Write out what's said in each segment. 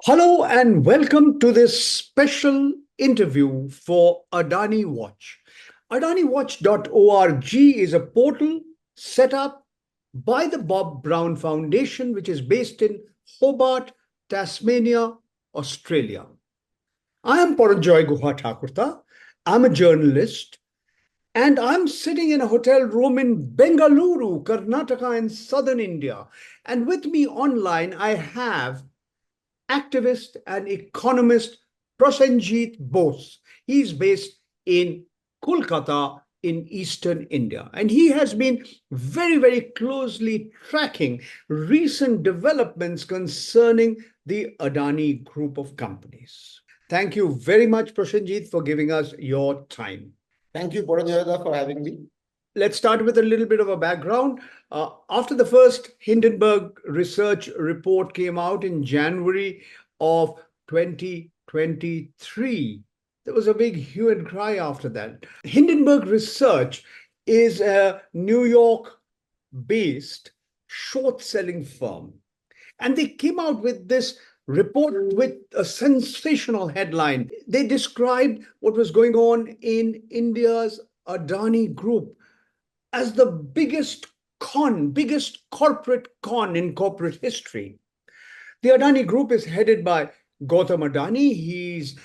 Hello and welcome to this special interview for Adani Watch. AdaniWatch.org is a portal set up by the Bob Brown Foundation, which is based in Hobart, Tasmania, Australia. I am Paranjoy Guha Thakurta. I'm a journalist and I'm sitting in a hotel room in Bengaluru, Karnataka, in southern India. And with me online, I have activist and economist Prasenjit Bose. He's based in Kolkata in eastern India. And he has been very, very closely tracking recent developments concerning the Adani Group of companies. Thank you very much, Prasenjit, for giving us your time. Thank you, Paranjoy, for having me. Let's start with a little bit of a background. After the first Hindenburg research report came out in January of 2023, there was a big hue and cry after that. Hindenburg Research is a New York-based short-selling firm. And they came out with this report with a sensational headline. They described what was going on in India's Adani Group as the biggest corporate con in corporate history. The Adani Group is headed by Gautam Adani. He's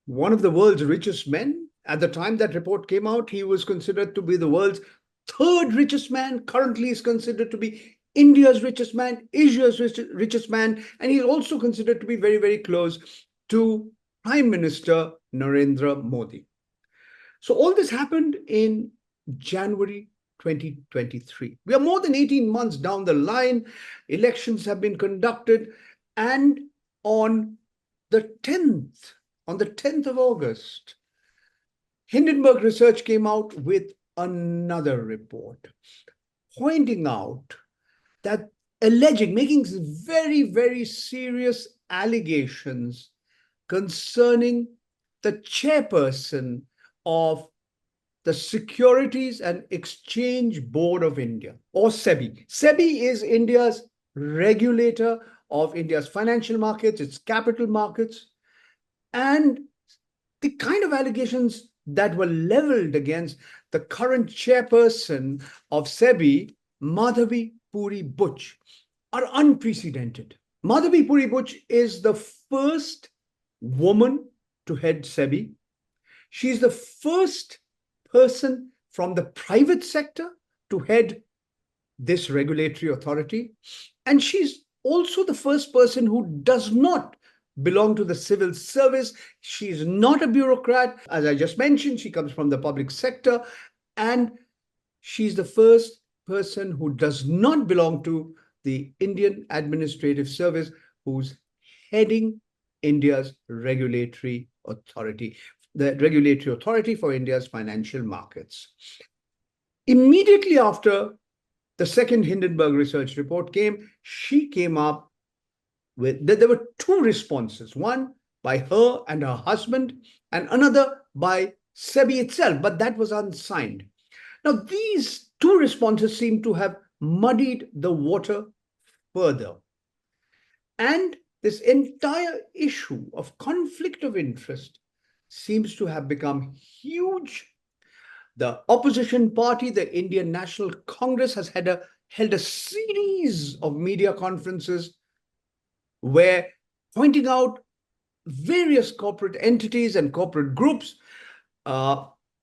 one of the world's richest men. At the time that report came out, he was considered to be the world's third richest man. Currently, he's considered to be India's richest man, Asia's richest man, and he's also considered to be very, very close to Prime Minister Narendra Modi. So all this happened in January 2023. We are more than 18 months down the line. Elections have been conducted, and on the 10th of August, Hindenburg Research came out with another report pointing out that making very, very serious allegations concerning the chairperson of the Securities and Exchange Board of India, or SEBI. SEBI is India's regulator of India's financial markets, its capital markets, and the kind of allegations that were leveled against the current chairperson of SEBI, Madhavi Puri Buch, are unprecedented. Madhavi Puri Buch is the first woman to head SEBI. She's the first person from the private sector to head this regulatory authority. And she's also the first person who does not belong to the civil service. She's not a bureaucrat. As I just mentioned, she comes from the public sector, and she's the first person who does not belong to the Indian Administrative Service who's heading India's regulatory authority, the regulatory authority for India's financial markets. Immediately after the second Hindenburg research report came, she came up with, there were two responses, one by her and her husband, and another by SEBI itself, but that was unsigned. Now, these two responses seem to have muddied the water further. And this entire issue of conflict of interest seems to have become huge. The opposition party, the Indian National Congress, has held a series of media conferences where pointing out various corporate entities and corporate groups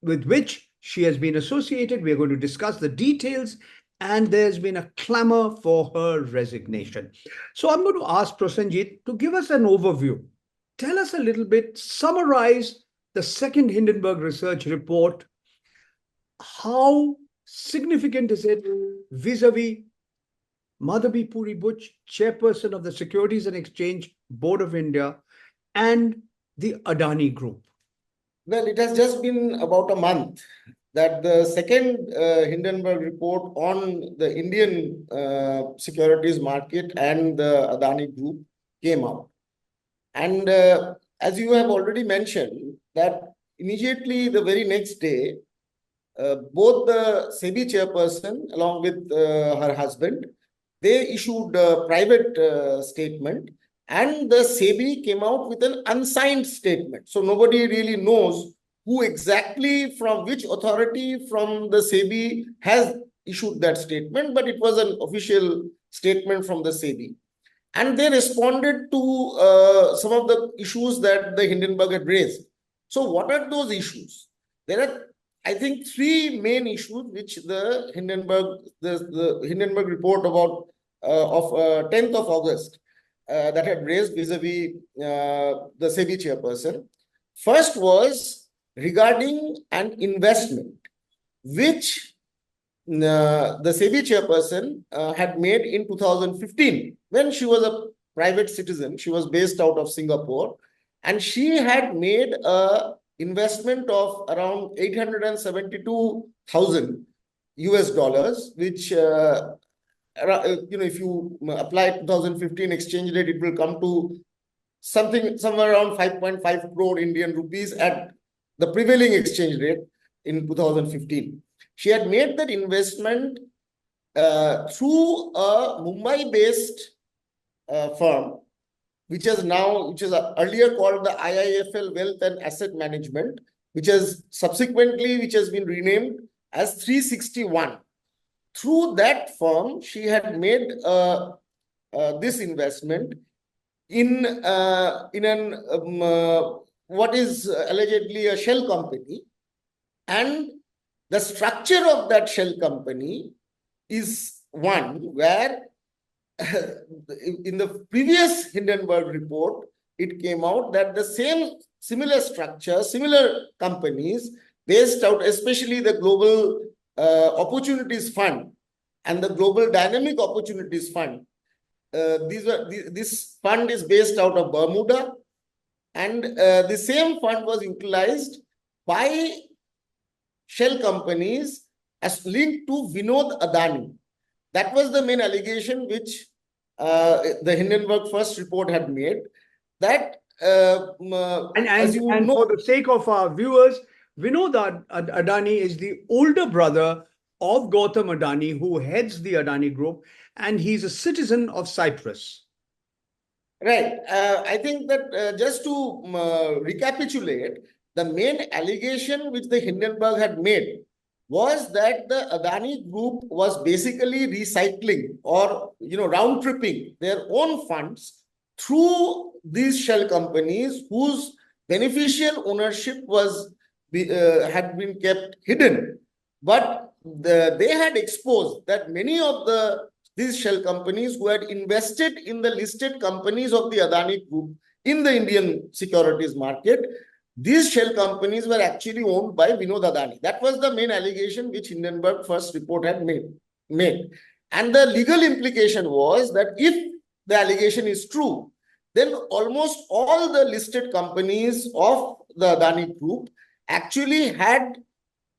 with which she has been associated. We are going to discuss the details, and there's been a clamor for her resignation. So I'm going to ask Prasenjit to give us an overview. Tell us a little bit, summarize the second Hindenburg research report. How significant is it vis-a-vis Madhavi Puri Buch, chairperson of the Securities and Exchange Board of India, and the Adani Group? Well, it has just been about a month that the second Hindenburg report on the Indian securities market and the Adani Group came out. And as you have already mentioned, that immediately the very next day, both the SEBI chairperson along with her husband, they issued a private statement and the SEBI came out with an unsigned statement. So nobody really knows who exactly, from which authority from the SEBI has issued that statement, but it was an official statement from the SEBI. And they responded to some of the issues that the Hindenburg had raised. So what are those issues? There are, I think, three main issues which the Hindenburg report about of 10th of August that had raised vis-a-vis the SEBI chairperson. First was regarding an investment which the SEBI chairperson had made in 2015 when she was a private citizen. She was based out of Singapore, and she had made a investment of around 872,000 US dollars, which if you apply 2015 exchange rate, it will come to somewhere around 5.5 crore Indian rupees at the prevailing exchange rate in 2015. She had made that investment through a Mumbai-based firm, which is earlier called the IIFL Wealth and Asset Management, which has been renamed as 361. Through that firm, she had made this investment in what is allegedly a shell company, and the structure of that shell company is one where in the previous Hindenburg report, it came out that the similar structure, similar companies based out, especially the Global Opportunities Fund and the Global Dynamic Opportunities Fund. This fund is based out of Bermuda, and the same fund was utilized by shell companies as linked to Vinod Adani. That was the main allegation which the Hindenburg first report had made. That and for the sake of our viewers, Vinod Adani is the older brother of Gautam Adani, who heads the Adani Group, and he's a citizen of Cyprus. Right. I think that just to recapitulate, the main allegation which the Hindenburg had made was that the Adani Group was basically recycling or round tripping their own funds through these shell companies whose beneficial ownership had been kept hidden, but they had exposed that many of these shell companies who had invested in the listed companies of the Adani Group in the Indian securities market, these shell companies were actually owned by Vinod Adani. That was the main allegation which Hindenburg first report had made. And the legal implication was that if the allegation is true, then almost all the listed companies of the Adani Group actually had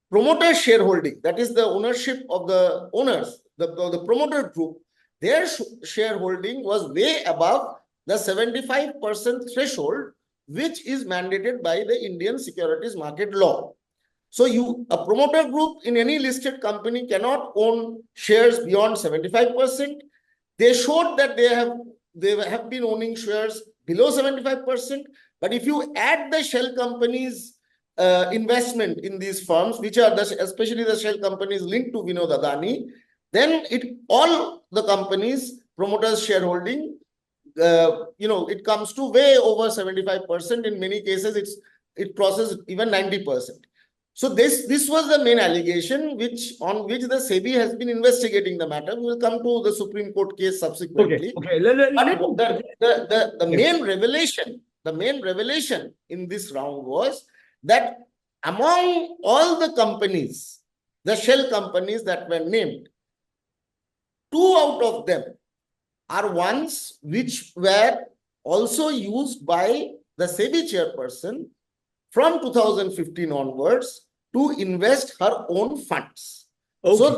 promoter shareholding. That is the ownership of the owners, the promoter group. Their shareholding was way above the 75% threshold, which is mandated by the Indian securities market law. So a promoter group in any listed company cannot own shares beyond 75%. They showed that they have been owning shares below 75%. But if you add the shell companies' investment in these firms, which are especially the shell companies linked to Vinod Adani, then all the companies, promoters' shareholding, it comes to way over 75%. In many cases, it crosses even 90%. So this was the main allegation on which the SEBI has been investigating the matter. We will come to the Supreme Court case subsequently. Okay. The main revelation in this round was that among all the companies, the shell companies that were named, 2 out of them are ones which were also used by the SEBI chairperson from 2015 onwards to invest her own funds. Okay. So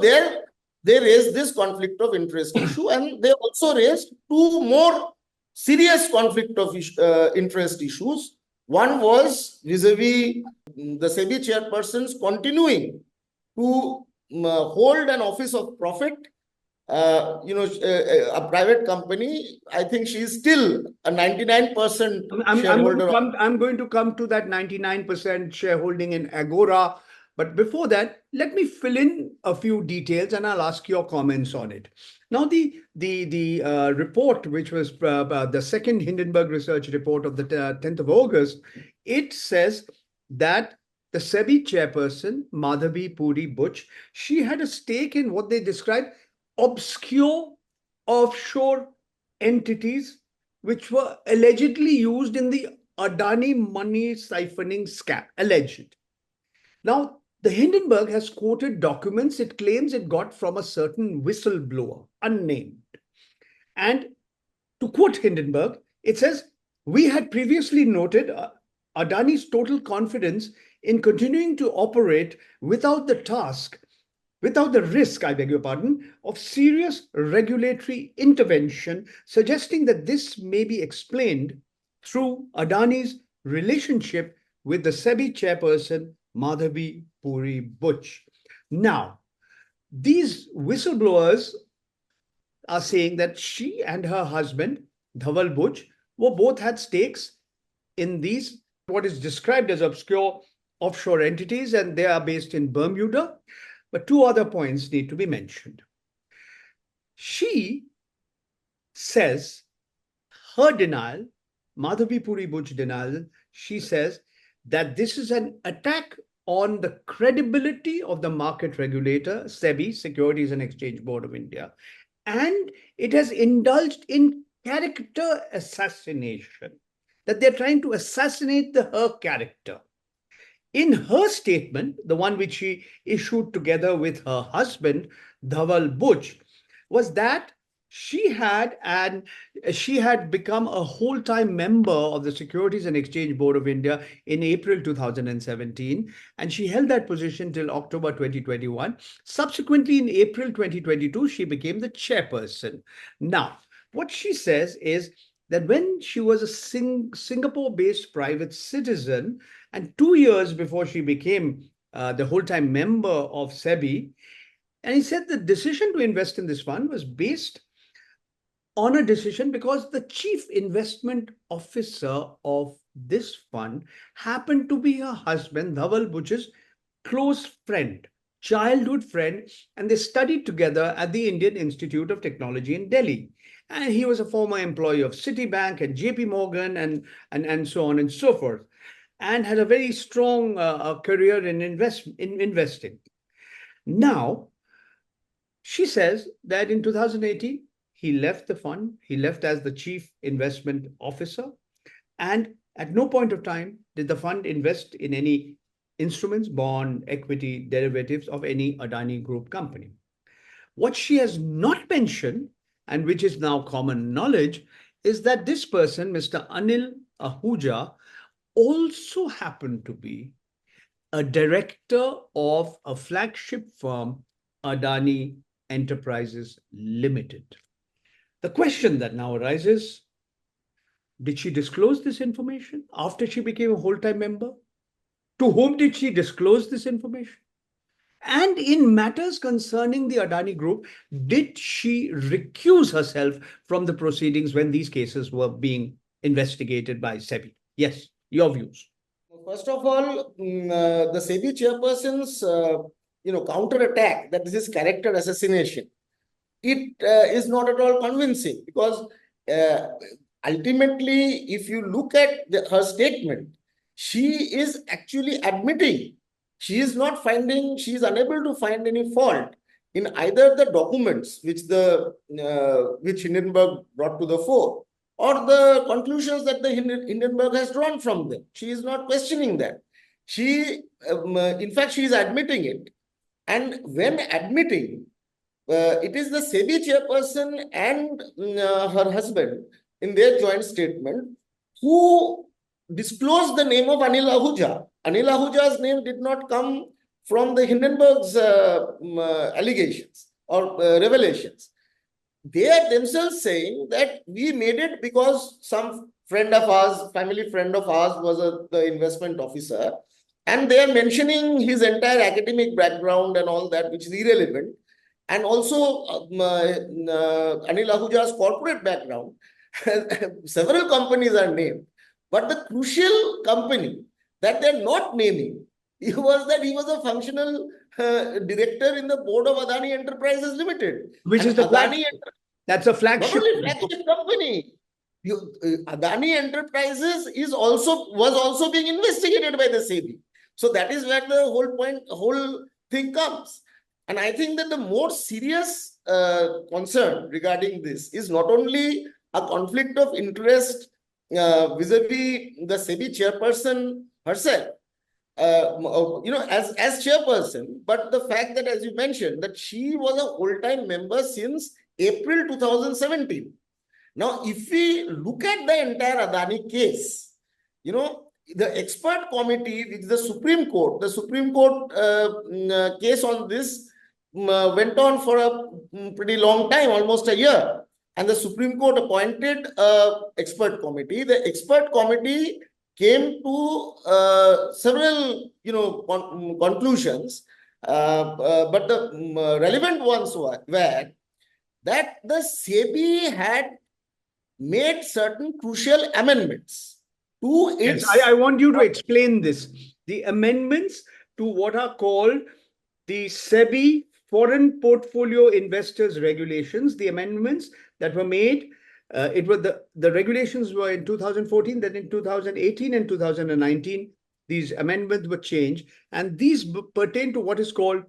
they raised this conflict of interest issue, and they also raised 2 more serious conflict of interest issues. One was vis-a-vis the SEBI chairpersons continuing to hold an office of profit a private company, I think she is still a 99% shareholder. I'm going to come to that 99% shareholding in Agora. But before that, let me fill in a few details and I'll ask your comments on it. Now, the report, which was the second Hindenburg research report of the 10th of August, it says that the SEBI chairperson, Madhavi Puri Butch, she had a stake in what they describe obscure offshore entities which were allegedly used in the Adani money siphoning scam. Alleged. Now, the Hindenburg has quoted documents it claims it got from a certain whistleblower, unnamed. And to quote Hindenburg, it says, "We had previously noted Adani's total confidence in continuing to operate without the risk, I beg your pardon, of serious regulatory intervention, suggesting that this may be explained through Adani's relationship with the SEBI chairperson, Madhavi Puri Butch." Now, these whistleblowers are saying that she and her husband, Dhaval Butch, both had stakes in these, what is described as obscure offshore entities, and they are based in Bermuda. But two other points need to be mentioned. She says her denial, Madhavi Puri Butch denial, she says that this is an attack on the credibility of the market regulator, SEBI, Securities and Exchange Board of India, and it has indulged in character assassination, that they're trying to assassinate her character. In her statement, the one which she issued together with her husband, Dhaval Butch, was that she had become a whole-time member of the Securities and Exchange Board of India in April 2017, and she held that position till October 2021. Subsequently, in April 2022, she became the chairperson. Now, what she says is that when she was a Singapore-based private citizen, and 2 years before she became the whole-time member of SEBI, and he said the decision to invest in this fund was based on a decision because the chief investment officer of this fund happened to be her husband, Dhaval Butch's close friend, childhood friend, and they studied together at the Indian Institute of Technology in Delhi. And he was a former employee of Citibank and JP Morgan and so on and so forth, and had a very strong career in investing. Now, she says that in 2018, he left the fund, he left as the chief investment officer, and at no point of time did the fund invest in any instruments, bond, equity, derivatives of any Adani Group company. What she has not mentioned, and which is now common knowledge, is that this person, Mr. Anil Ahuja, also happened to be a director of a flagship firm, Adani Enterprises Limited. The question that now arises, did she disclose this information after she became a whole-time member? To whom did she disclose this information? And in matters concerning the Adani Group, did she recuse herself from the proceedings when these cases were being investigated by SEBI? Yes, your views. First of all, the SEBI chairperson's counter-attack, that this is character assassination, it is not at all convincing, because ultimately, if you look at her statement, she is actually admitting she is unable to find any fault in either the documents which Hindenburg brought to the fore, or the conclusions that the Hindenburg has drawn from them. She is not questioning that. In fact, she is admitting it. And when admitting, it is the SEBI chairperson and her husband in their joint statement who disclosed the name of Anil Ahuja. Anil Ahuja's name did not come from the Hindenburg's allegations or revelations. They are themselves saying that we made it because some friend of ours, family friend of ours, was the investment officer, and they are mentioning his entire academic background and all that, which is irrelevant. and also Anil Ahuja's corporate background, several companies are named. But the crucial company that they're not naming was that he was a functional director in the board of Adani Enterprises Limited. Which And is the flagship. That's a not flagship. only flagship company, Adani Enterprises was also being investigated by the SEBI. So that is where the whole thing comes. And I think that the more serious concern regarding this is not only a conflict of interest vis-a-vis the SEBI chairperson herself, as chairperson, but the fact that, as you mentioned, that she was a whole-time member since April 2017. Now, if we look at the entire Adani case, the expert committee, which is the Supreme Court case on this went on for a pretty long time, almost a year. And the Supreme Court appointed an expert committee. The expert committee came to several, conclusions. But the relevant ones were that the SEBI had made certain crucial amendments to its. Yes, I want you to explain this. The amendments to what are called the SEBI Foreign Portfolio Investors Regulations, the amendments that were made. It was the regulations were in 2014, then in 2018 and 2019, these amendments were changed, and these pertain to what is called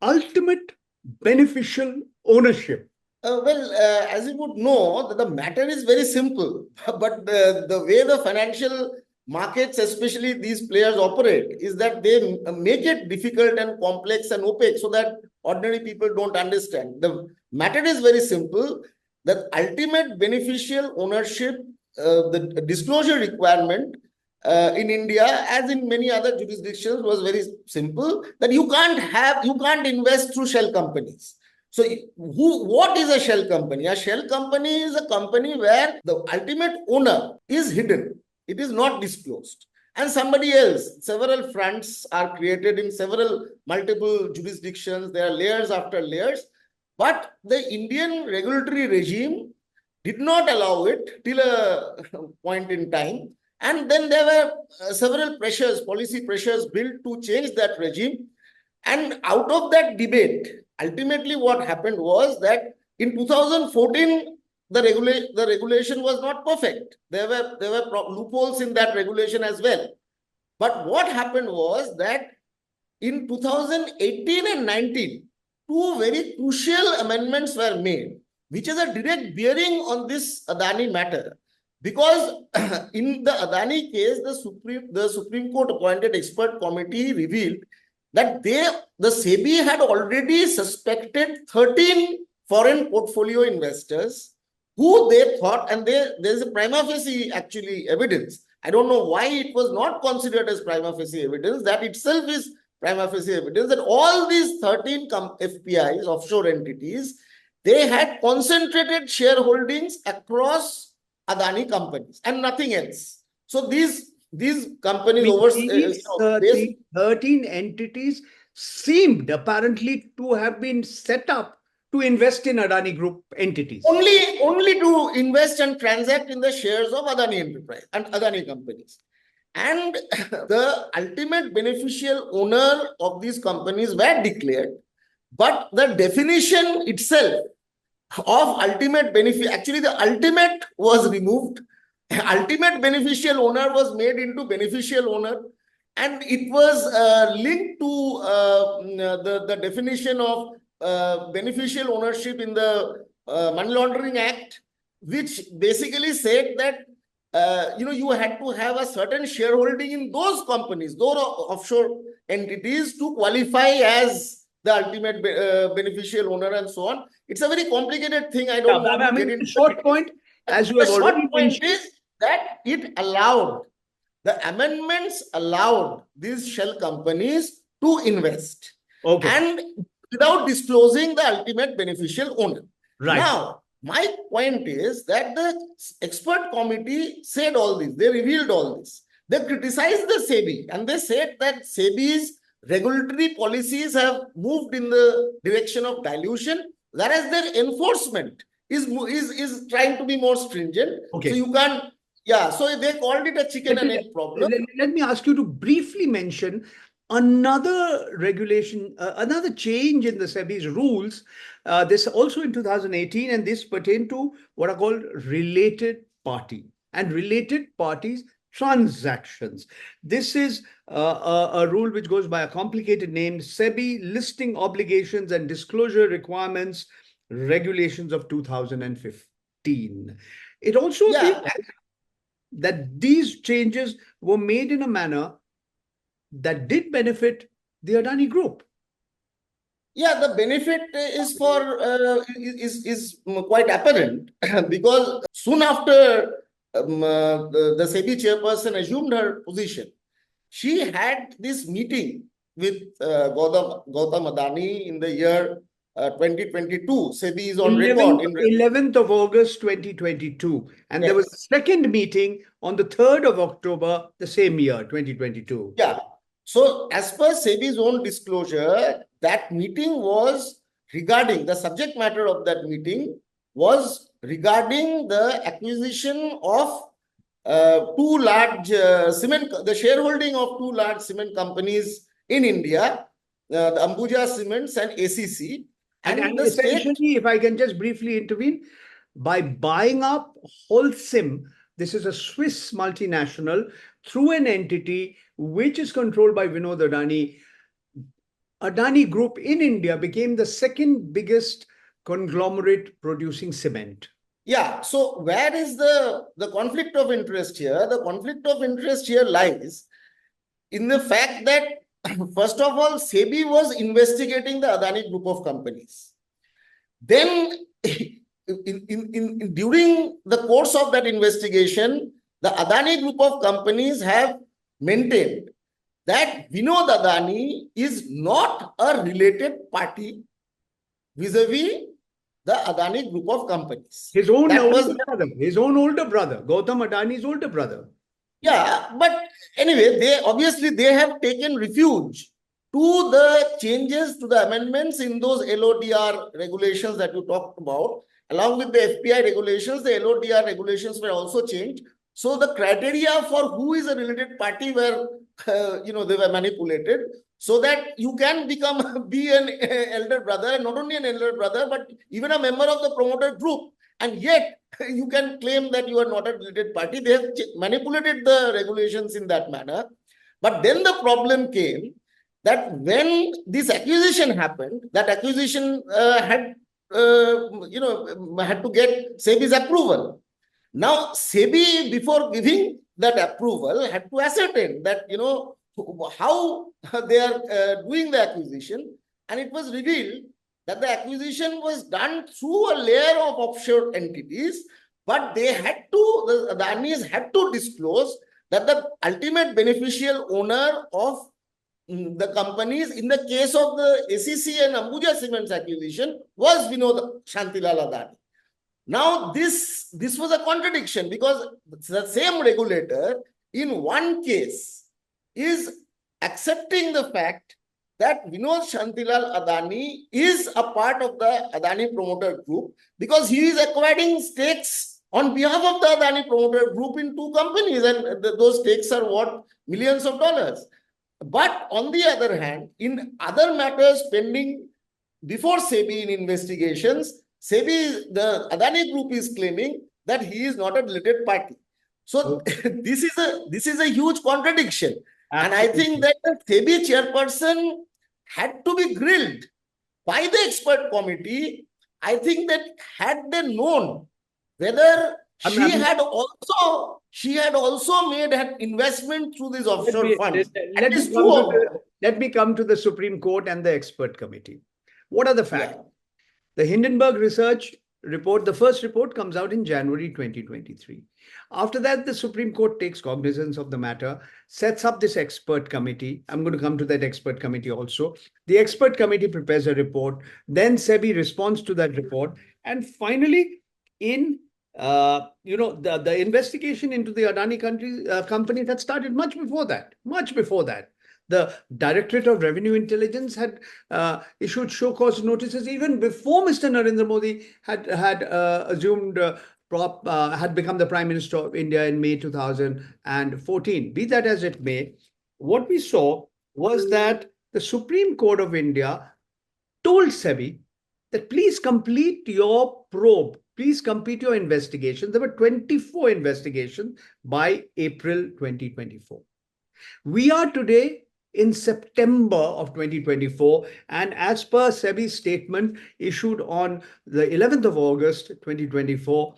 ultimate beneficial ownership. As you would know, the matter is very simple, but the way the financial markets, especially these players, operate is that they make it difficult and complex and opaque so that ordinary people don't understand. The matter is very simple. The ultimate beneficial ownership, the disclosure requirement in India, as in many other jurisdictions, was very simple, that you can't invest through shell companies. So what is a shell company? A shell company is a company where the ultimate owner is hidden. It is not disclosed. And somebody else, several fronts are created in multiple jurisdictions. There are layers after layers. But the Indian regulatory regime did not allow it till a point in time. And then there were several policy pressures built to change that regime. And out of that debate, ultimately what happened was that in 2014, the regulation was not perfect. There were loopholes in that regulation as well. But what happened was that in 2018 and 19, two very crucial amendments were made, which has a direct bearing on this Adani matter. Because in the Adani case, the Supreme Court appointed expert committee revealed that the SEBI had already suspected 13 foreign portfolio investors who they thought, and there's a prima facie actually evidence. I don't know why it was not considered as prima facie evidence. That itself is prima facie evidence that all these 13 FPIs, offshore entities, they had concentrated shareholdings across Adani companies and nothing else. So these companies the 13 entities seemed apparently to have been set up to invest in Adani Group entities. Only to invest and transact in the shares of Adani Enterprise and Adani companies. And the ultimate beneficial owner of these companies were declared, but the definition itself of ultimate benefit, actually the ultimate was removed. Ultimate beneficial owner was made into beneficial owner, and it was linked to the definition of beneficial ownership in the Money Laundering Act, which basically said that you had to have a certain shareholding in those companies, those offshore entities, to qualify as the ultimate beneficial owner and so on. It's a very complicated thing. I don't want to get into. The short point, as you have already mentioned, is that the amendments allowed these shell companies to invest. Okay. And without disclosing the ultimate beneficial owner. Right. Now, my point is that the expert committee said all this. They revealed all this. They criticized the SEBI and they said that SEBI's regulatory policies have moved in the direction of dilution, whereas their enforcement is trying to be more stringent. So Okay. you can't, yeah. So they called it a chicken Let and me, egg problem. let me ask you to briefly mention another regulation, another change in the SEBI's rules. This also in 2018, and this pertained to what are called related party and related parties transactions. This is a rule which goes by a complicated name, SEBI Listing Obligations and Disclosure Requirements Regulations of 2015. It also appears Yeah, that these changes were made in a manner that did benefit the Adani Group. yeah. The benefit is for is quite apparent because soon after the SEBI chairperson assumed her position, she had this meeting with Gautam Adani in the year 2022. SEBI is on record 11th, in 11th of August 2022. And there was a yes, second meeting on the 3rd of October the same year, 2022. yeah. So as per SEBI's own disclosure, that meeting was regarding the subject matter of that meeting was regarding the acquisition of two large cement, the shareholding of two large cement companies in India, the Ambuja Cements and ACC, And and the state. essentially, if I can just briefly intervene, by buying up Holcim, this is a Swiss multinational, through an entity which is controlled by Vinod Adani, Adani Group in India became the second biggest conglomerate producing cement. Yeah, so where is the conflict of interest here? The conflict of interest here lies in the fact that, first of all, SEBI was investigating the Adani Group of companies. Then, during the course of that investigation, the Adani Group of companies have maintained that Vinod Adani is not a related party vis-a-vis the Adani Group of companies. His own That was, older brother, Gautam Adani's older brother. yeah, but anyway, they have taken refuge to the changes, to the amendments in those LODR regulations that you talked about. Along with the FPI regulations, the LODR regulations were also changed. So the criteria for who is a related party were, they were manipulated so that you can be an elder brother, not only an elder brother, but even a member of the promoter group. And yet you can claim that you are not a related party. They have manipulated the regulations in that manner. But then the problem came that when this acquisition happened, that acquisition had to get SEBI's approval. Now, SEBI, before giving that approval, had to ascertain that, how they are doing the acquisition. And it was revealed that the acquisition was done through a layer of offshore entities, but the Adanis had to disclose that the ultimate beneficial owner of the companies in the case of the ACC and Ambuja Cements acquisition was Vinod Shantilal Adani. Now, this was a contradiction because the same regulator in one case is accepting the fact that Vinod Shantilal Adani is a part of the Adani promoter group because he is acquiring stakes on behalf of the Adani promoter group in two companies, and those stakes are worth millions of dollars. But on the other hand, in other matters pending before SEBI in investigations, the Adani Group is claiming that he is not a related party. So this is a huge contradiction. And I think that the SEBI chairperson had to be grilled by the expert committee. I think that had they known whether she had also made an investment through these offshore funds. Let me come to the Supreme Court and the expert committee. What are the facts? Yeah. The Hindenburg research report, the first report comes out in January 2023. After that, the Supreme Court takes cognizance of the matter, sets up this expert committee. I'm going to come to that expert committee also. The expert committee prepares a report. Then SEBI responds to that report. And finally, in the investigation into the Adani company that started much before that. The Directorate of Revenue Intelligence had issued show cause notices even before Mr. Narendra Modi had assumed had become the Prime Minister of India in May 2014. Be that as it may, what we saw was that the Supreme Court of India told SEBI that please complete your probe, please complete your investigation. There were 24 investigations by April 2024. We are today in September of 2024, and as per SEBI's statement issued on the 11th of August 2024,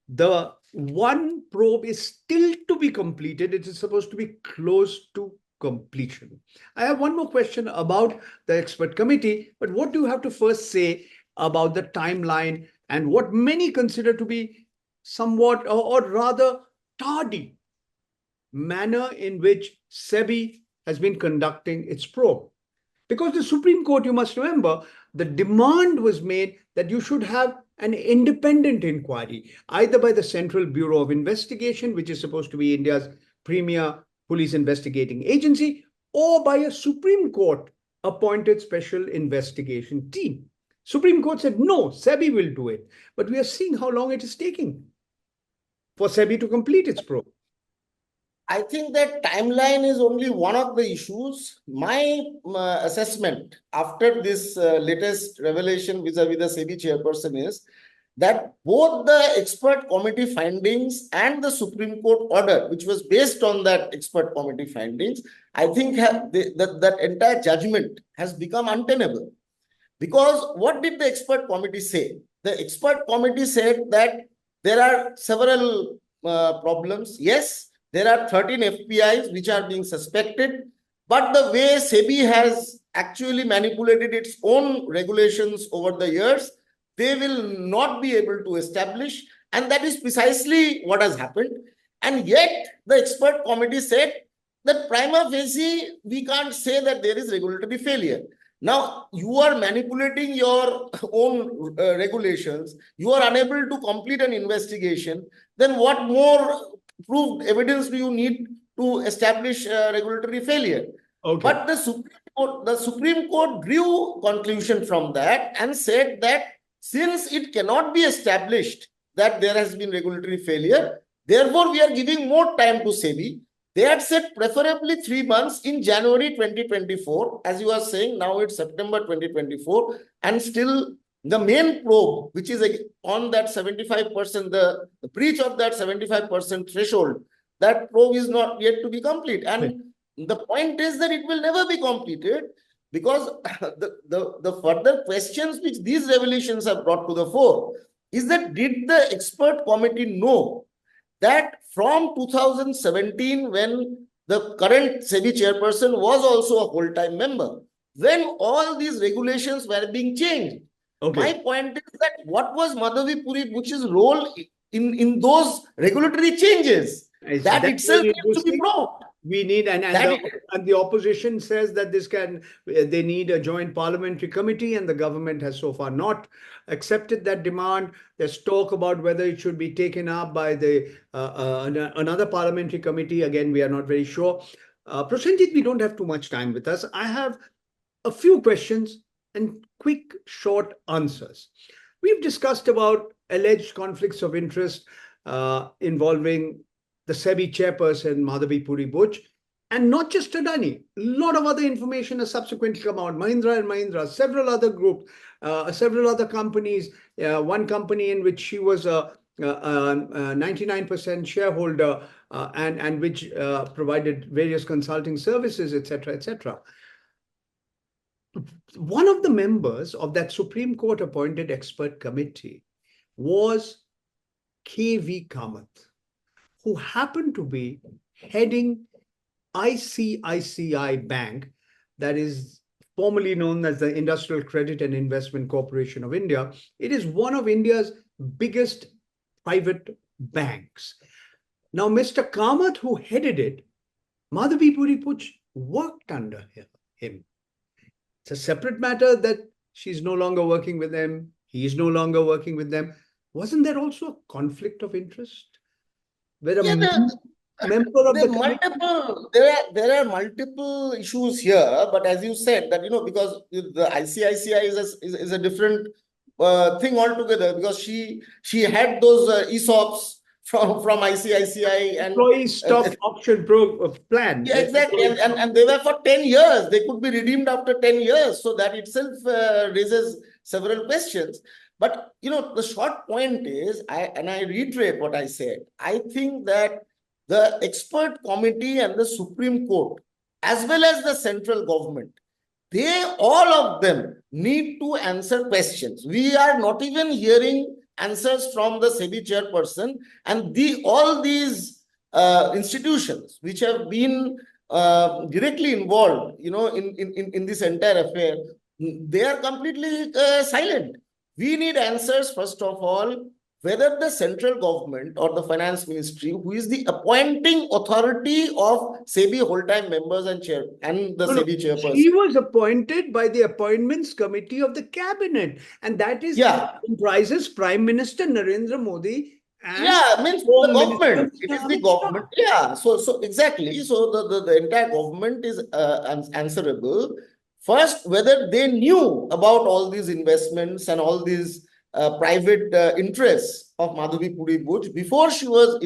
the one probe is still to be completed. It is supposed to be close to completion. I have one more question about the expert committee, but what do you have to first say about the timeline and what many consider to be somewhat or rather tardy manner in which SEBI has been conducting its probe? Because the Supreme Court, you must remember, the demand was made that you should have an independent inquiry, either by the Central Bureau of Investigation, which is supposed to be India's premier police investigating agency, or by a Supreme Court appointed special investigation team. Supreme Court said, no, SEBI will do it. But we are seeing how long it is taking for SEBI to complete its probe. I think that timeline is only one of the issues. My assessment after this latest revelation vis-a-vis the SEBI chairperson is that both the expert committee findings and the Supreme Court order, which was based on that expert committee findings, I think that entire judgment has become untenable. Because what did the expert committee say? The expert committee said that there are several problems. Yes, there are 13 FPIs which are being suspected, but the way SEBI has actually manipulated its own regulations over the years, they will not be able to establish, and that is precisely what has happened. And yet, the expert committee said that prima facie, we can't say that there is regulatory failure. Now, you are manipulating your own regulations, you are unable to complete an investigation, then what more proved evidence do you need to establish regulatory failure? Okay. But the Supreme Court drew conclusion from that and said that since it cannot be established that there has been regulatory failure, therefore we are giving more time to SEBI. They had said preferably 3 months in January 2024. As you are saying, now it's September 2024, and still the main probe, which is on that 75%, the breach of that 75% threshold, that probe is not yet to be complete. And the point is that it will never be completed because the further questions which these revelations have brought to the fore is that did the expert committee know that from 2017, when the current SEBI chairperson was also a whole-time member, when all these regulations were being changed? Okay. My point is that what was Madhavi Puri Buch's role in those regulatory changes? That itself needs to be proved. We need, and the opposition says that they need a joint parliamentary committee, and the government has so far not accepted that demand. There's talk about whether it should be taken up by another parliamentary committee. Again, we are not very sure. Prasenjit, we don't have too much time with us. I have a few questions and quick, short answers. We've discussed about alleged conflicts of interest involving the SEBI chairperson, Madhavi Puri Buch, and not just Adani. A lot of other information has subsequently come out. Mahindra and Mahindra, several other groups, several other companies, one company in which she was a 99% shareholder and which provided various consulting services, etc., etc. One of the members of that Supreme Court appointed expert committee was K.V. Kamath, who happened to be heading ICICI Bank, that is formerly known as the Industrial Credit and Investment Corporation of India. It is one of India's biggest private banks. Now, Mr. Kamath, who headed it, Madhavi Puri Buch worked under him. It's a separate matter that she's no longer working with them. He is no longer working with them. Wasn't there also a conflict of interest? member of the committee? There are multiple issues here, but as you said that, because the ICICI is a different thing altogether, because she had those ESOPs from ICICI, and Employee stock option plan. yeah, exactly. And they were for 10 years. They could be redeemed after 10 years. So that itself raises several questions. But, the short point is, I reiterate what I said. I think that the expert committee and the Supreme Court, as well as the central government, all of them need to answer questions. We are not even hearing answers from the SEBI chairperson, and all these institutions which have been directly involved, in this entire affair, they are completely silent. We need answers, first of all, whether the central government or the finance ministry, who is the appointing authority of SEBI whole-time members and the No, SEBI chairperson. she was appointed by the Appointments Committee of the Cabinet, and that is comprises Prime Minister Narendra Modi and means the government. It is the government. Yeah. So exactly. So the entire government is answerable. First, whether they knew about all these investments and all these private interests of Madhavi Puri Buch before she was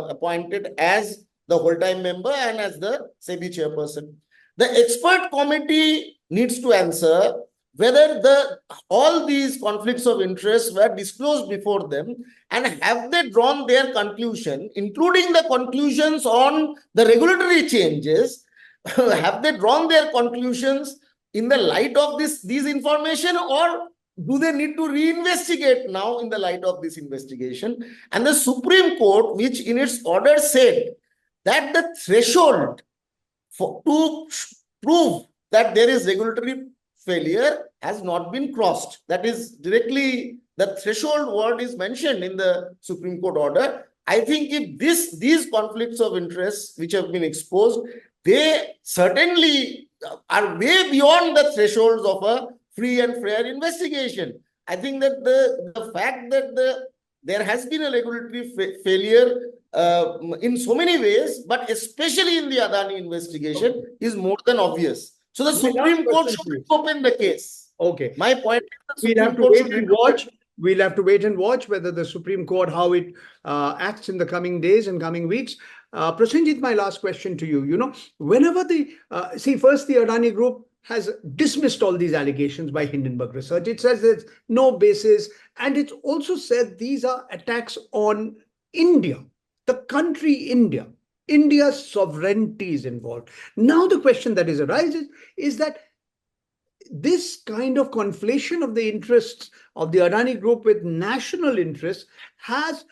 appointed as the whole-time member and as the SEBI chairperson. The expert committee needs to answer whether all these conflicts of interest were disclosed before them, and have they drawn their conclusion, including the conclusions on the regulatory changes, have they drawn their conclusions in the light of these information, or do they need to reinvestigate now in the light of this investigation? And the Supreme Court, which in its order said that the threshold to prove that there is regulatory failure has not been crossed. That is directly, the threshold word is mentioned in the Supreme Court order. I think if these conflicts of interest which have been exposed, they certainly are way beyond the thresholds of a free and fair investigation. I think that the fact that there has been a regulatory failure in so many ways, but especially in the Adani investigation, is more than obvious. So the Supreme Court should open the case. Okay. My point is, we'll have to wait and watch. We'll have to wait and watch whether the Supreme Court, how it acts in the coming days and coming weeks. Prasenjit, my last question to you. Whenever first the Adani Group has dismissed all these allegations by Hindenburg Research. It says there's no basis, and it's also said these are attacks on India, the country India. India's sovereignty is involved. Now the question that arises is that this kind of conflation of the interests of the Adani Group with national interests has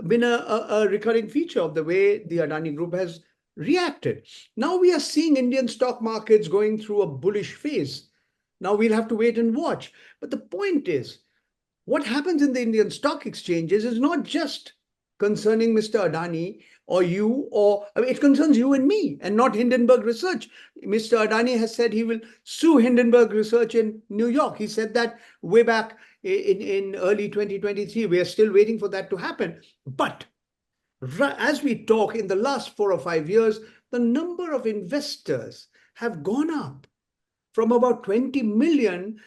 been a recurring feature of the way the Adani Group has reacted. Now we are seeing Indian stock markets going through a bullish phase. Now we'll have to wait and watch. But the point is, what happens in the Indian stock exchanges is not just concerning Mr. Adani or you, it concerns you and me, and not Hindenburg Research. Mr. Adani has said he will sue Hindenburg Research in New York. He said that way back in early 2023. We are still waiting for that to happen. But as we talk, in the last 4 or 5 years, the number of investors have gone up from about 20 million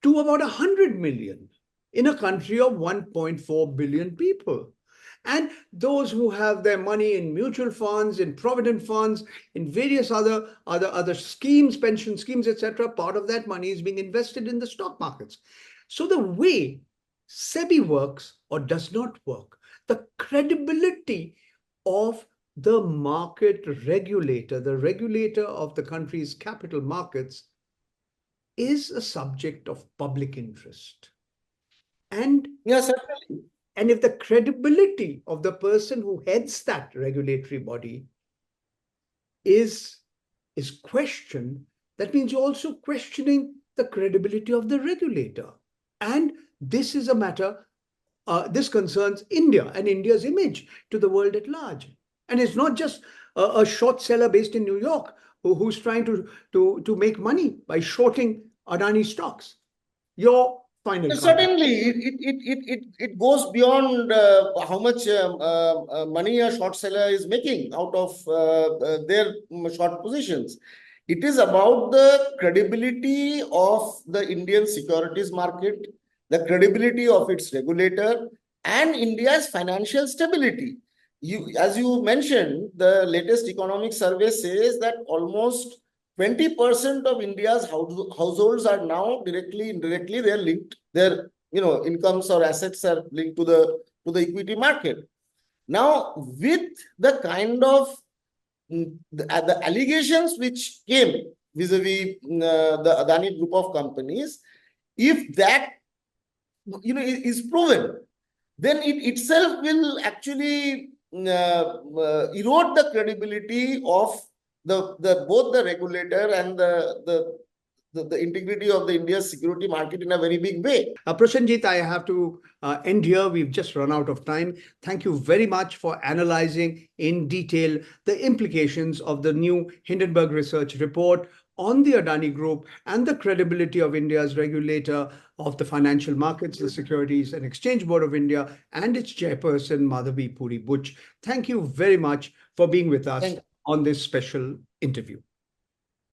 to about 100 million in a country of 1.4 billion people. And those who have their money in mutual funds, in provident funds, in various other schemes, pension schemes, etc., part of that money is being invested in the stock markets. So the way SEBI works or does not work, the credibility of the market regulator, the regulator of the country's capital markets, is a subject of public interest. And yes, certainly. And if the credibility of the person who heads that regulatory body is questioned, that means you're also questioning the credibility of the regulator. And this is a matter, this concerns India and India's image to the world at large. And it's not just a short seller based in New York who's trying to make money by shorting Adani stocks. Your final comment. Certainly, it goes beyond how much money a short seller is making out of their short positions. It is about the credibility of the Indian securities market, the credibility of its regulator, and India's financial stability. As you mentioned, the latest economic survey says that almost 20% of India's households are now directly, indirectly, they're linked. Their incomes or assets are linked to the equity market. Now, with the kind of the allegations which came vis-a-vis the Adani Group of companies, if that is proven, then it itself will actually erode the credibility of both the regulator and the integrity of the India's security market in a very big way. Prasenjit, I have to end here. We've just run out of time. Thank you very much for analyzing in detail the implications of the new Hindenburg research report on the Adani Group and the credibility of India's regulator of the financial markets, the Securities and Exchange Board of India, and its chairperson, Madhavi Puri Butch. Thank you very much for being with us on this special interview.